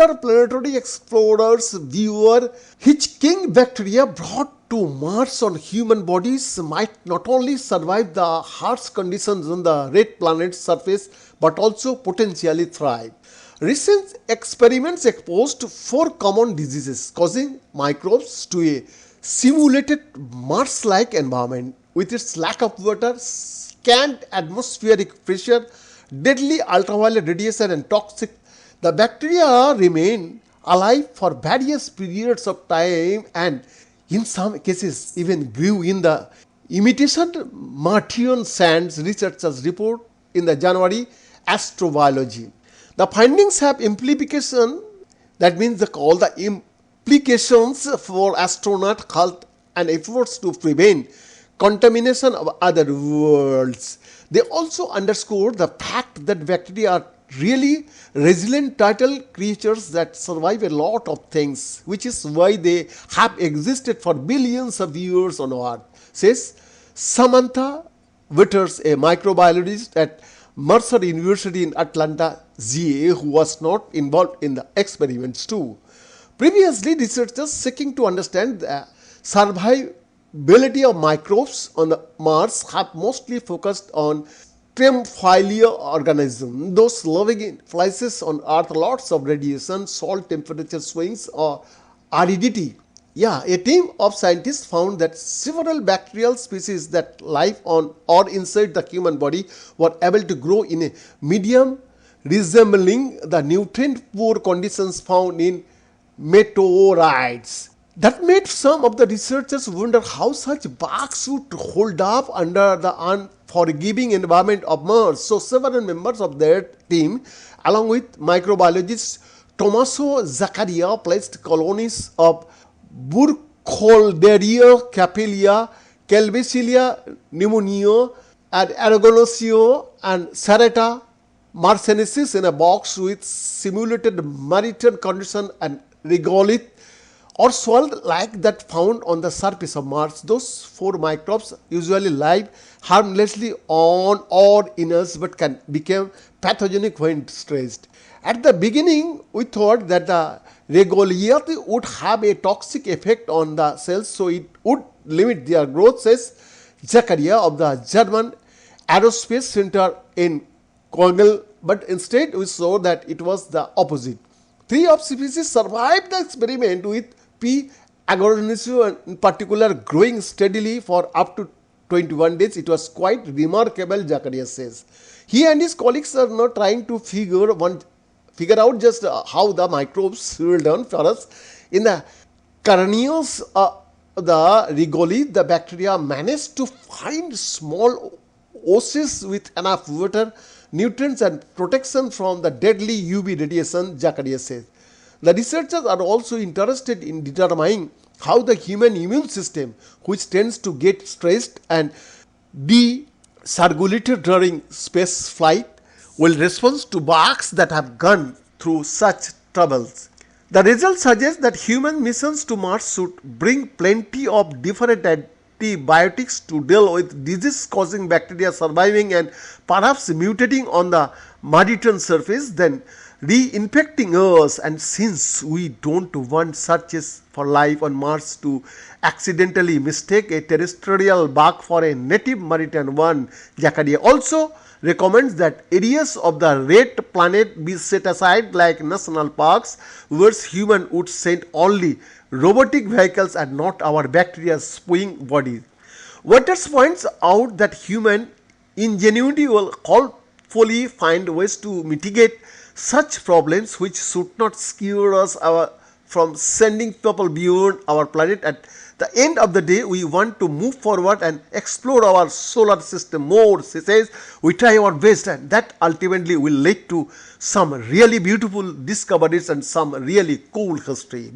interplanetary explorers viewer Hitchking bacteria brought to Mars on human bodies might not only survive the harsh conditions on the red planet's surface but also potentially thrive. Recent experiments exposed four common diseases causing microbes to a simulated Mars-like environment with its lack of water, scant atmospheric pressure, deadly ultraviolet radiation and toxic. The bacteria remain alive for various periods of time and in some cases even grew in the imitation Martian sands, researchers report in the January Astrobiology. The findings have implication, that means all the implications for astronaut health and efforts to prevent contamination of other worlds. They also underscore the fact that bacteria are really resilient turtle creatures that survive a lot of things, which is why they have existed for billions of years on Earth, says Samantha Witters, a microbiologist at Mercer University in Atlanta, GA, who was not involved in the experiments too. Previously, researchers seeking to understand the survivability of microbes on the Mars have mostly focused on Thermophile organisms, those living in places on Earth, lots of radiation, salt temperature swings, or aridity. Yeah, a team of scientists found that several bacterial species that live on or inside the human body were able to grow in a medium resembling the nutrient-poor conditions found in meteorites. That made some of the researchers wonder how such bugs would hold up under the unforgiving environment of Mars. So several members of their team, along with microbiologist Tommaso Zaccaria, placed colonies of Burkholderia capillae, Calvisilia pneumonia, and Aragonacea and Serrata marciensis in a box with simulated maritime condition and regolith or swirled like that found on the surface of Mars. Those four microbes usually live harmlessly on or in us but can become pathogenic when stressed. At the beginning, we thought that the regolith would have a toxic effect on the cells, so it would limit their growth, says Zaccaria of the German Aerospace Center in Kogel, but instead we saw that it was the opposite. Three of species survived the experiment, with P. agaricus in particular growing steadily for up to 21 days. It was quite remarkable, Zaccaria says. He and his colleagues are now trying to figure out just how the microbes will done for us. In the Carneus, the regolith, the bacteria managed to find small oases with enough water, nutrients and protection from the deadly UV radiation, Zaccaria says. The researchers are also interested in determining how the human immune system, which tends to get stressed and dysregulated during space flight, will respond to bugs that have gone through such troubles. The results suggest that human missions to Mars should bring plenty of different antibiotics to deal with disease-causing bacteria surviving and perhaps mutating on the Martian surface, then reinfecting us. And since we don't want searches for life on Mars to accidentally mistake a terrestrial bug for a native Martian one, Zaccaria also recommends that areas of the red planet be set aside like national parks, where humans would send only robotic vehicles and not our bacteria spewing bodies. Waters points out that human ingenuity will hopefully find ways to mitigate such problems, which should not scare us from sending people beyond our planet. At the end of the day, we want to move forward and explore our solar system more. She says we try our best, and that ultimately will lead to some really beautiful discoveries and some really cool history.